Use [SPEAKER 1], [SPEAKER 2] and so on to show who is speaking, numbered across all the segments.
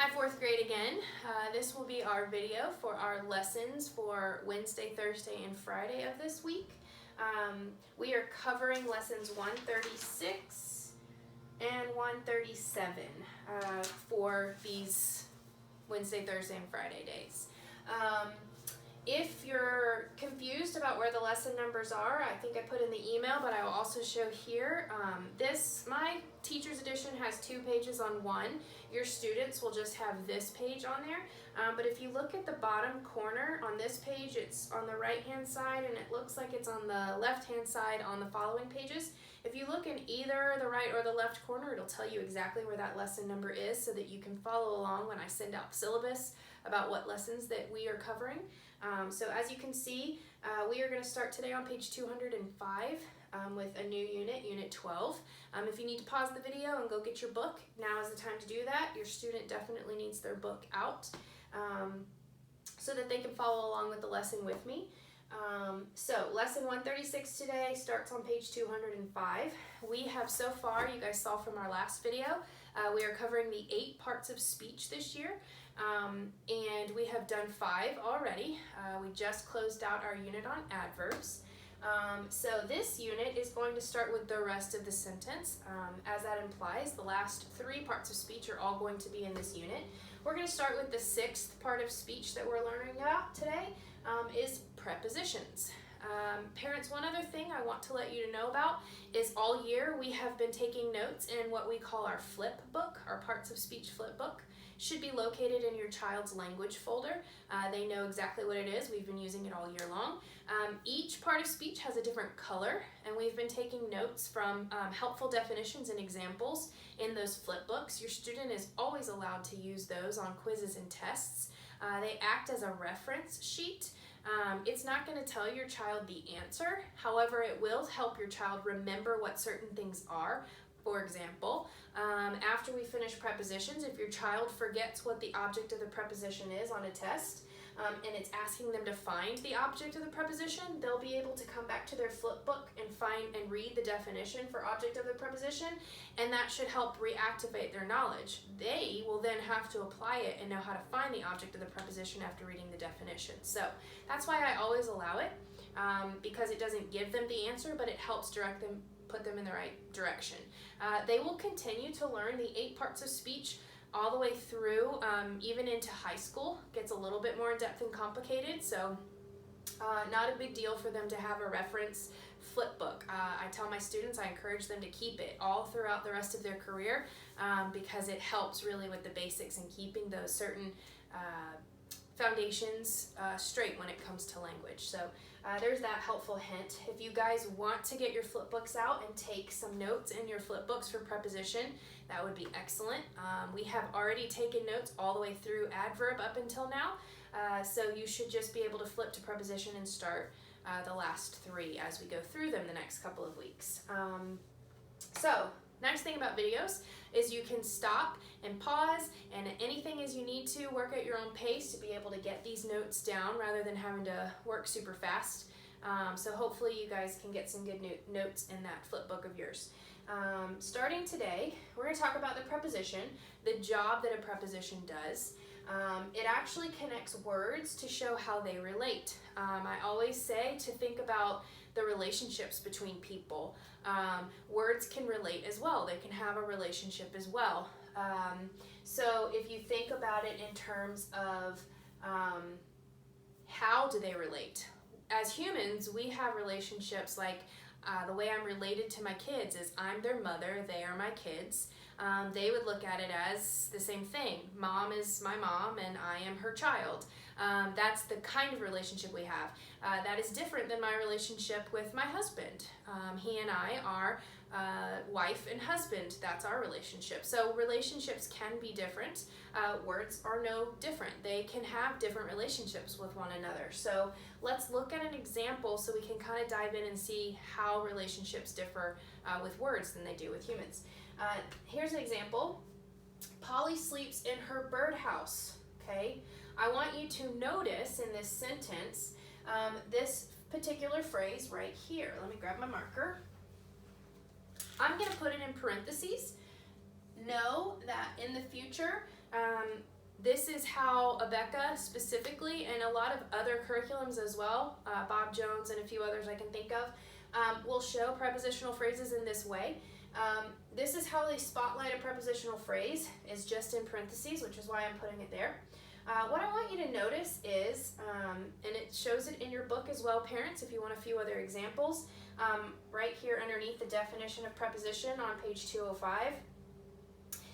[SPEAKER 1] Hi, fourth grade again. This will be our video for our lessons for Wednesday, Thursday, and Friday of this week. We are covering lessons 136 and 137 for these Wednesday, Thursday, and Friday days. If you're confused about where the lesson numbers are, I think I put in the email, but I will also show here. My teacher's edition has 2 pages on one. Your students will just have this page on there. But if you look at the bottom corner on this page, it's on the right-hand side, and it looks like it's on the left-hand side on the following pages. If you look in either the right or the left corner, it'll tell you exactly where that lesson number is so that you can follow along when I send out syllabus about what lessons that we are covering. So as you can see, we are going to start today on page 205 with a new unit, Unit 12. If you need to pause the video and go get your book, now is the time to do that. Your student definitely needs their book out so that they can follow along with the lesson with me. So lesson 136 today starts on page 205. We have so far, you guys saw from our last video, we are covering the 8 parts of speech this year. And we have done 5 already. We just closed out our unit on adverbs. So this unit is going to start with the rest of the sentence. As that implies, the last 3 parts of speech are all going to be in this unit. We're going to start with the 6th part of speech that we're learning about today, is prepositions. Parents, one other thing I want to let you know about is all year we have been taking notes in what we call our flip book, our parts of speech flip book. Should be located in your child's language folder. They know exactly what it is. We've been using it all year long. Each part of speech has a different color, and we've been taking notes from helpful definitions and examples in those flip books. Your student is always allowed to use those on quizzes and tests. They act as a reference sheet. It's not going to tell your child the answer. However, it will help your child remember what certain things are. For example, after we finish prepositions, if your child forgets what the object of the preposition is on a test, and it's asking them to find the object of the preposition, they'll be able to come back to their flip book and find and read the definition for object of the preposition, and that should help reactivate their knowledge. They will then have to apply it and know how to find the object of the preposition after reading the definition. So that's why I always allow it, because it doesn't give them the answer, but it helps put them in the right direction. They will continue to learn the 8 parts of speech all the way through, even into high school. Gets a little bit more in-depth and complicated, so not a big deal for them to have a reference flip book. I tell my students I encourage them to keep it all throughout the rest of their career because it helps really with the basics and keeping those certain foundations straight when it comes to language. So there's that helpful hint. If you guys want to get your flip books out and take some notes in your flip books for preposition, that would be excellent. We have already taken notes all the way through adverb up until now, so you should just be able to flip to preposition and start the last 3 as we go through them the next couple of weeks. So nice thing about videos is you can stop and pause, and anything as you need to work at your own pace to be able to get these notes down rather than having to work super fast. So hopefully you guys can get some good notes in that flip book of yours. Starting today, we're going to talk about the preposition, the job that a preposition does. It actually connects words to show how they relate. I always say to think about the relationships between people. Words can relate as well. They can have a relationship as well. So if you think about it in terms of how do they relate? As humans, we have relationships like the way I'm related to my kids is I'm their mother, they are my kids. They would look at it as the same thing. Mom is my mom and I am her child. That's the kind of relationship we have. That is different than my relationship with my husband. He and I are wife and husband. That's our relationship. So relationships can be different. Words are no different. They can have different relationships with one another. So let's look at an example so we can kind of dive in and see how relationships differ with words than they do with humans. Here's an example. Polly sleeps in her birdhouse. Okay, I want you to notice in this sentence this particular phrase right here. Let me grab my marker. I'm going to put it in parentheses. Know that in the future This is how Abeka specifically, and a lot of other curriculums as well, Bob Jones and a few others I can think of, will show prepositional phrases in this way. This is how they spotlight a prepositional phrase, is just in parentheses, which is why I'm putting it there. What I want you to notice is, and it shows it in your book as well, parents, if you want a few other examples, right here underneath the definition of preposition on page 205.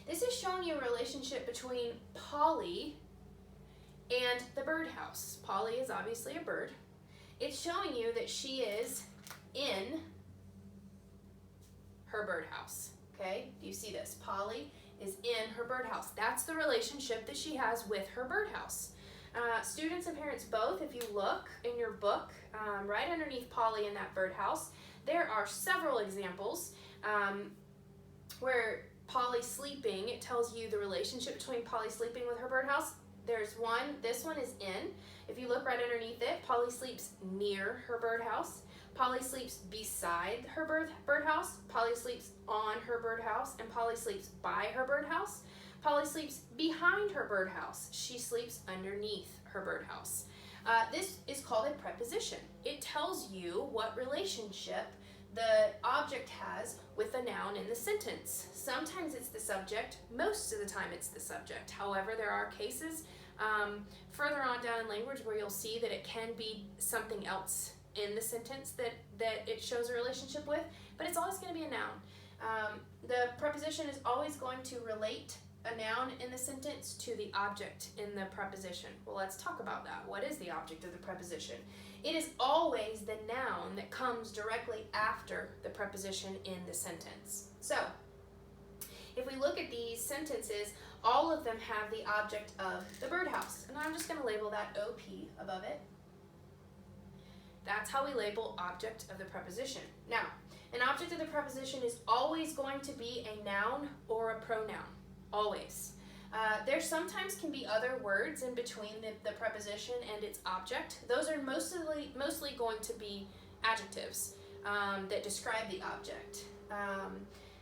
[SPEAKER 1] This is showing you a relationship between Polly and the birdhouse. Polly is obviously a bird. It's showing you that she is in her birdhouse. Okay, do you see this? Polly is in her birdhouse. That's the relationship that she has with her birdhouse. Students and parents both, if you look in your book, right underneath Polly in that birdhouse, there are several examples where Polly sleeping, it tells you the relationship between Polly sleeping with her birdhouse. There's one, this one is in. If you look right underneath it, Polly sleeps near her birdhouse. Polly sleeps beside her birdhouse. Polly sleeps on her birdhouse, and Polly sleeps by her birdhouse. Polly sleeps behind her birdhouse. She sleeps underneath her birdhouse. This is called a preposition. It tells you what relationship the object has with a noun in the sentence. Sometimes it's the subject, most of the time it's the subject. However, there are cases further on down in language where you'll see that it can be something else in the sentence that it shows a relationship with, but it's always going to be a noun. The preposition is always going to relate a noun in the sentence to the object in the preposition. Well, let's talk about that. What is the object of the preposition? It is always the noun that comes directly after the preposition in the sentence. So, if we look at these sentences, all of them have the object of the birdhouse. And I'm just going to label that OP above it. That's how we label object of the preposition. Now, an object of the preposition is always going to be a noun or a pronoun. Always. There sometimes can be other words in between the preposition and its object. Those are mostly going to be adjectives that describe the object.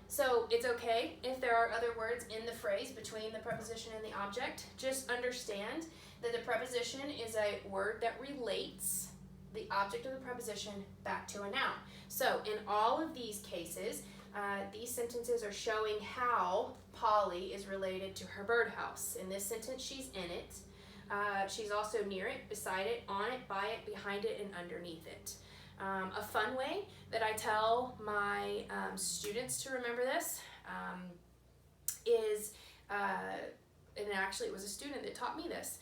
[SPEAKER 1] So it's okay if there are other words in the phrase between the preposition and the object. Just understand that the preposition is a word that relates the object of the preposition back to a noun. So in all of these cases, these sentences are showing how Polly is related to her birdhouse. In this sentence, she's in it. She's also near it, beside it, on it, by it, behind it, and underneath it. A fun way that I tell my students to remember this is, and actually it was a student that taught me this,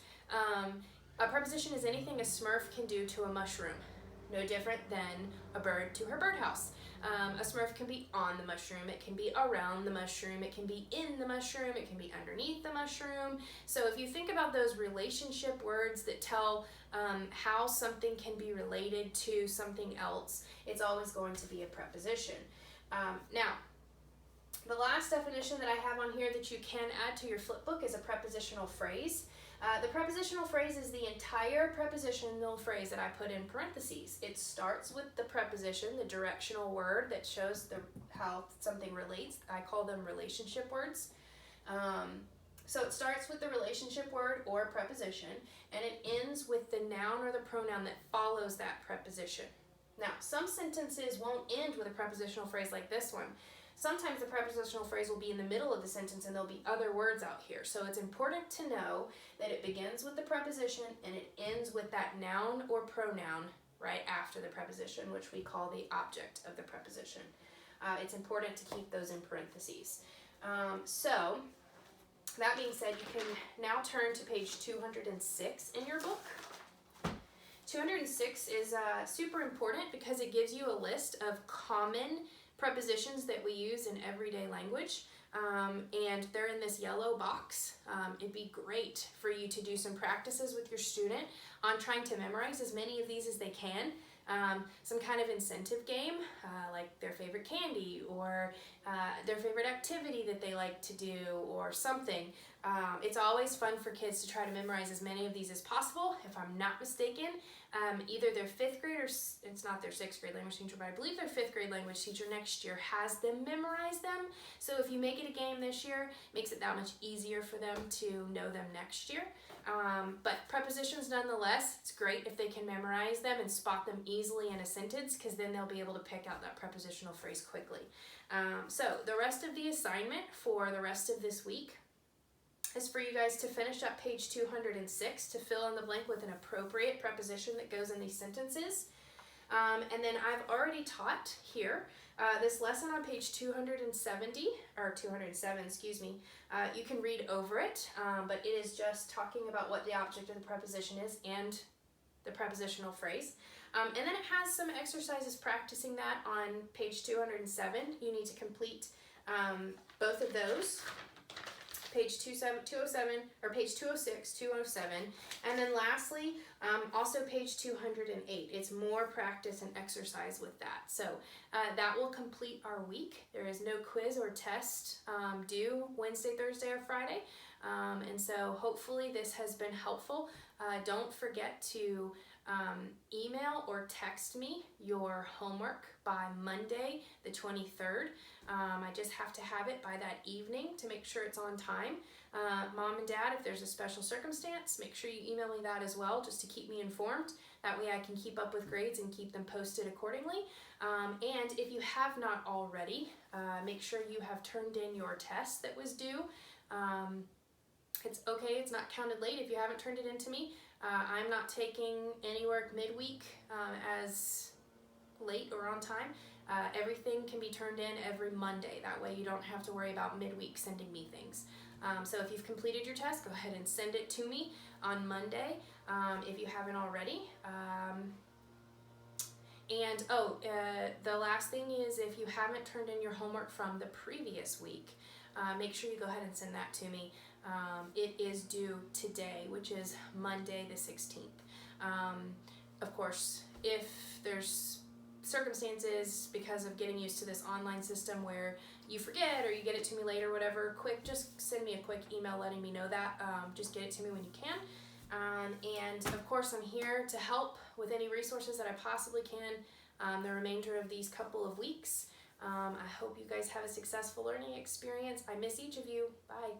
[SPEAKER 1] a preposition is anything a Smurf can do to a mushroom. No different than a bird to her birdhouse. A Smurf can be on the mushroom, it can be around the mushroom, it can be in the mushroom, it can be underneath the mushroom. So if you think about those relationship words that tell how something can be related to something else, it's always going to be a preposition. Now, the last definition that I have on here that you can add to your flip book is a prepositional phrase. The prepositional phrase is the entire prepositional phrase that I put in parentheses. It starts with the preposition, the directional word that shows how something relates. I call them relationship words. So it starts with the relationship word or preposition, and it ends with the noun or the pronoun that follows that preposition. Now, some sentences won't end with a prepositional phrase like this one. Sometimes the prepositional phrase will be in the middle of the sentence and there'll be other words out here. So it's important to know that it begins with the preposition and it ends with that noun or pronoun right after the preposition, which we call the object of the preposition. It's important to keep those in parentheses. So that being said, you can now turn to page 206 in your book. 206 is super important because it gives you a list of common prepositions that we use in everyday language, and they're in this yellow box. It'd be great for you to do some practices with your student on trying to memorize as many of these as they can. Some kind of incentive game, like their favorite candy, or their favorite activity that they like to do, or something. It's always fun for kids to try to memorize as many of these as possible. If I'm not mistaken, either their 5th grade or it's not their 6th grade language teacher, but I believe their 5th grade language teacher next year has them memorize them. So if you make it a game this year, it makes it that much easier for them to know them next year. But prepositions nonetheless, it's great if they can memorize them and spot them easily in a sentence, because then they'll be able to pick out that prepositional phrase quickly. So the rest of the assignment for the rest of this week is for you guys to finish up page 206 to fill in the blank with an appropriate preposition that goes in these sentences. And then I've already taught here this lesson on page 270, or 207, excuse me. You can read over it, but it is just talking about what the object of the preposition is and the prepositional phrase. And then it has some exercises practicing that on page 207. You need to complete both of those. Page 207, or page 206, 207, and then lastly, also page 208. It's more practice and exercise with that. So that will complete our week. There is no quiz or test due Wednesday, Thursday, or Friday, and so hopefully this has been helpful. Don't forget to email or text me your homework by Monday the 23rd. I just have to have it by that evening to make sure it's on time. Mom and Dad, if there's a special circumstance, make sure you email me that as well, just to keep me informed. That way I can keep up with grades and keep them posted accordingly. And if you have not already, make sure you have turned in your test that was due. It's okay, it's not counted late if you haven't turned it in to me. I'm not taking any work midweek as late or on time. Everything can be turned in every Monday. That way you don't have to worry about midweek sending me things. So if you've completed your test, go ahead and send it to me on Monday if you haven't already. The last thing is, if you haven't turned in your homework from the previous week, make sure you go ahead and send that to me. It is due today, which is Monday the 16th. Of course, if there's circumstances because of getting used to this online system where you forget or you get it to me later, whatever, just send me a quick email letting me know that. Just get it to me when you can. And of course, I'm here to help with any resources that I possibly can the remainder of these couple of weeks. I hope you guys have a successful learning experience. I miss each of you. Bye.